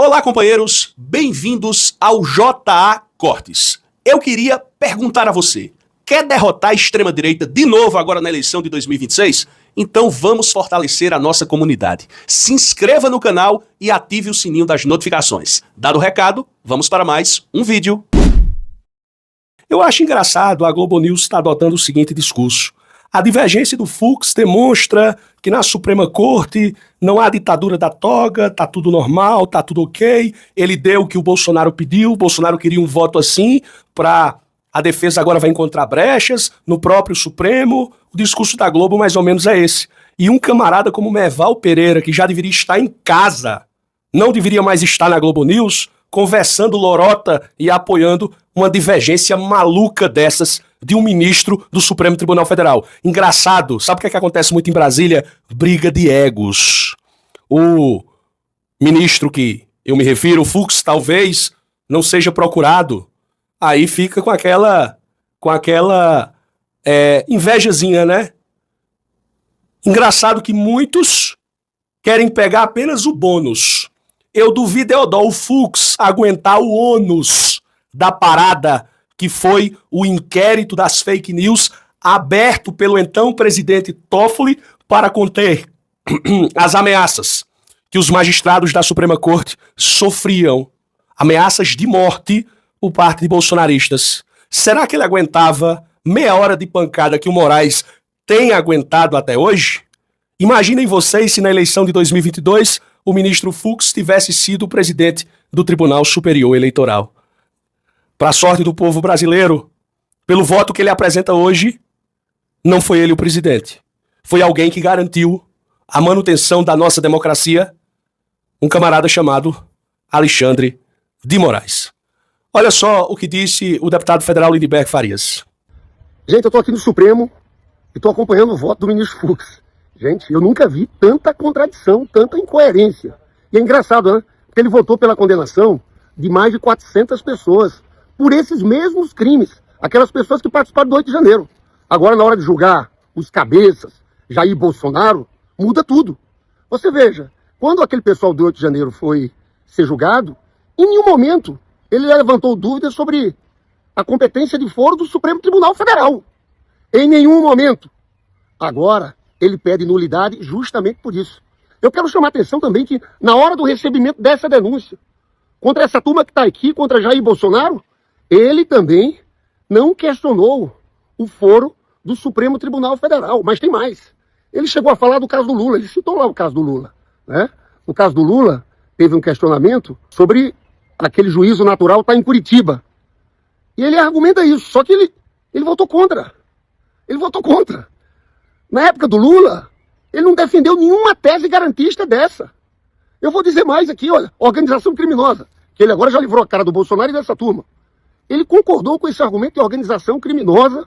Olá, companheiros, bem-vindos ao JA Cortes. Eu queria perguntar a você, quer derrotar a extrema-direita de novo agora na eleição de 2026? Então vamos fortalecer a nossa comunidade. Se inscreva no canal e ative o sininho das notificações. Dado o recado, vamos para mais um vídeo. Eu acho engraçado a Globo News estar adotando o seguinte discurso. A divergência do Fux demonstra que na Suprema Corte não há ditadura da toga, tá tudo normal, tá tudo ok. Ele deu o que o Bolsonaro pediu, o Bolsonaro queria um voto assim, para a defesa agora vai encontrar brechas no próprio Supremo. O discurso da Globo mais ou menos é esse. E um camarada como Merval Pereira, que já deveria estar em casa, não deveria mais estar na Globo News, conversando lorota e apoiando uma divergência maluca dessas de um ministro do Supremo Tribunal Federal. Engraçado, sabe o que acontece muito em Brasília? Briga de egos. O ministro que eu me refiro, o Fux, talvez não seja procurado. Aí fica com aquela invejazinha, né? Engraçado que muitos querem pegar apenas o bônus. Eu duvido, o Fux aguentar o ônus da parada que foi o inquérito das fake news aberto pelo então presidente Toffoli para conter as ameaças que os magistrados da Suprema Corte sofriam. Ameaças de morte por parte de bolsonaristas. Será que ele aguentava meia hora de pancada que o Moraes tem aguentado até hoje? Imaginem vocês se na eleição de 2022 o ministro Fux tivesse sido o presidente do Tribunal Superior Eleitoral. Para a sorte do povo brasileiro, pelo voto que ele apresenta hoje, não foi ele o presidente. Foi alguém que garantiu a manutenção da nossa democracia, um camarada chamado Alexandre de Moraes. Olha só o que disse o deputado federal Lindenberg Farias. Gente, eu estou aqui no Supremo e estou acompanhando o voto do ministro Fux. Gente, eu nunca vi tanta contradição, tanta incoerência. E é engraçado, né? Porque ele votou pela condenação de mais de 400 pessoas por esses mesmos crimes. Aquelas pessoas que participaram do 8 de janeiro. Agora, na hora de julgar os cabeças, Jair Bolsonaro, muda tudo. Você veja, quando aquele pessoal do 8 de janeiro foi ser julgado, em nenhum momento ele levantou dúvidas sobre a competência de foro do Supremo Tribunal Federal. Em nenhum momento. Agora, ele pede nulidade justamente por isso. Eu quero chamar a atenção também que, na hora do recebimento dessa denúncia, contra essa turma que está aqui, contra Jair Bolsonaro, ele também não questionou o foro do Supremo Tribunal Federal. Mas tem mais. Ele chegou a falar do caso do Lula, ele citou lá o caso do Lula, né? No caso do Lula, teve um questionamento sobre aquele juízo natural estar em Curitiba. E ele argumenta isso, só que ele votou contra. Ele votou contra. Na época do Lula, ele não defendeu nenhuma tese garantista dessa. Eu vou dizer mais aqui, olha, organização criminosa, que ele agora já livrou a cara do Bolsonaro e dessa turma. Ele concordou com esse argumento de organização criminosa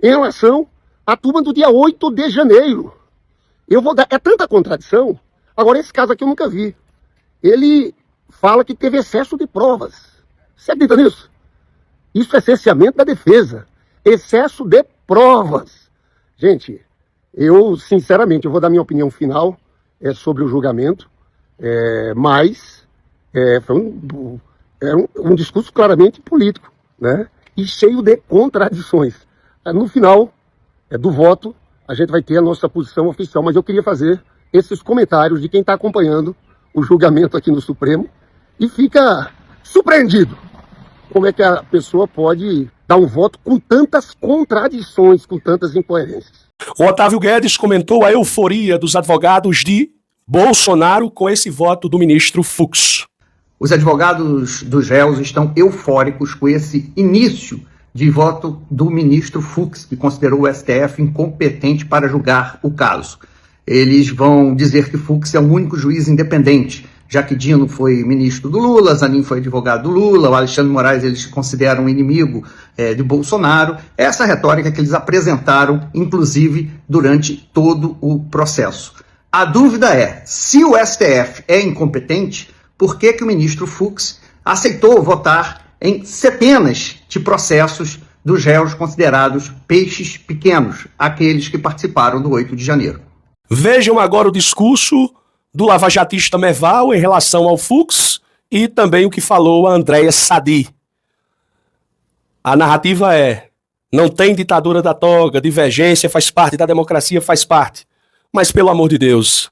em relação à turma do dia 8 de janeiro. Eu vou dar, é tanta contradição. Agora, esse caso aqui eu nunca vi. Ele fala que teve excesso de provas. Você acredita nisso? Isso é cerceamento da defesa. Excesso de provas. Gente, eu, sinceramente, eu vou dar minha opinião final sobre o julgamento, mas foi um discurso claramente político, né? E cheio de contradições. No final do voto, a gente vai ter a nossa posição oficial, mas eu queria fazer esses comentários de quem está acompanhando o julgamento aqui no Supremo e fica surpreendido como é que a pessoa pode dar um voto com tantas contradições, com tantas incoerências. O Otávio Guedes comentou a euforia dos advogados de Bolsonaro com esse voto do ministro Fux. Os advogados dos réus estão eufóricos com esse início de voto do ministro Fux, que considerou o STF incompetente para julgar o caso. Eles vão dizer que Fux é o único juiz independente, já que Dino foi ministro do Lula, Zanin foi advogado do Lula, o Alexandre de Moraes eles consideram inimigo de Bolsonaro. Essa retórica que eles apresentaram, inclusive, durante todo o processo. A dúvida é, se o STF é incompetente, por que o ministro Fux aceitou votar em centenas de processos dos réus considerados peixes pequenos, aqueles que participaram do 8 de janeiro? Vejam agora o discurso do lavajatista Merval em relação ao Fux e também o que falou a Andréa Sadi. A narrativa é: não tem ditadura da toga, divergência faz parte da democracia, faz parte. Mas, pelo amor de Deus,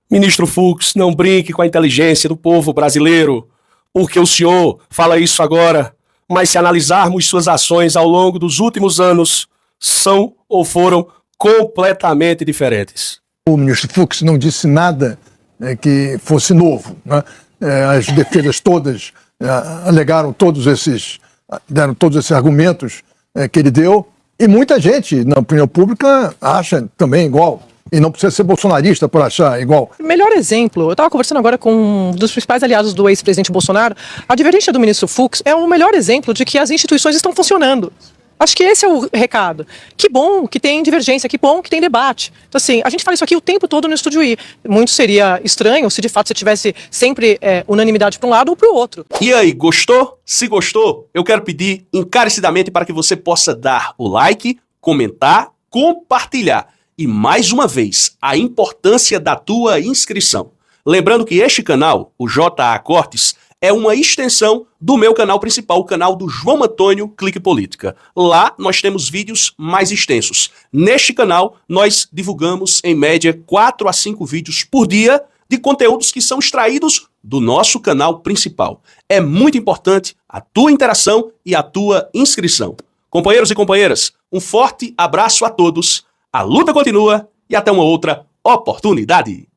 ministro Fux, não brinque com a inteligência do povo brasileiro, porque o senhor fala isso agora, mas se analisarmos suas ações ao longo dos últimos anos, são ou foram completamente diferentes. O ministro Fux não disse nada que fosse novo, né? As defesas todas alegaram deram todos esses argumentos que ele deu, e muita gente na opinião pública acha também igual. E não precisa ser bolsonarista por achar igual. Melhor exemplo, eu estava conversando agora com um dos principais aliados do ex-presidente Bolsonaro. A divergência do ministro Fux é o melhor exemplo de que as instituições estão funcionando. Acho que esse é o recado. Que bom que tem divergência, que bom que tem debate. Então, assim, a gente fala isso aqui o tempo todo no Estúdio I. Muito seria estranho se de fato você tivesse sempre unanimidade para um lado ou para o outro. E aí, gostou? Se gostou, eu quero pedir encarecidamente para que você possa dar o like, comentar, compartilhar. E mais uma vez, a importância da tua inscrição. Lembrando que este canal, o JA Cortes, é uma extensão do meu canal principal, o canal do João Antônio Clique Política. Lá nós temos vídeos mais extensos. Neste canal, nós divulgamos, em média, 4 a 5 vídeos por dia de conteúdos que são extraídos do nosso canal principal. É muito importante a tua interação e a tua inscrição. Companheiros e companheiras, um forte abraço a todos. A luta continua e até uma outra oportunidade.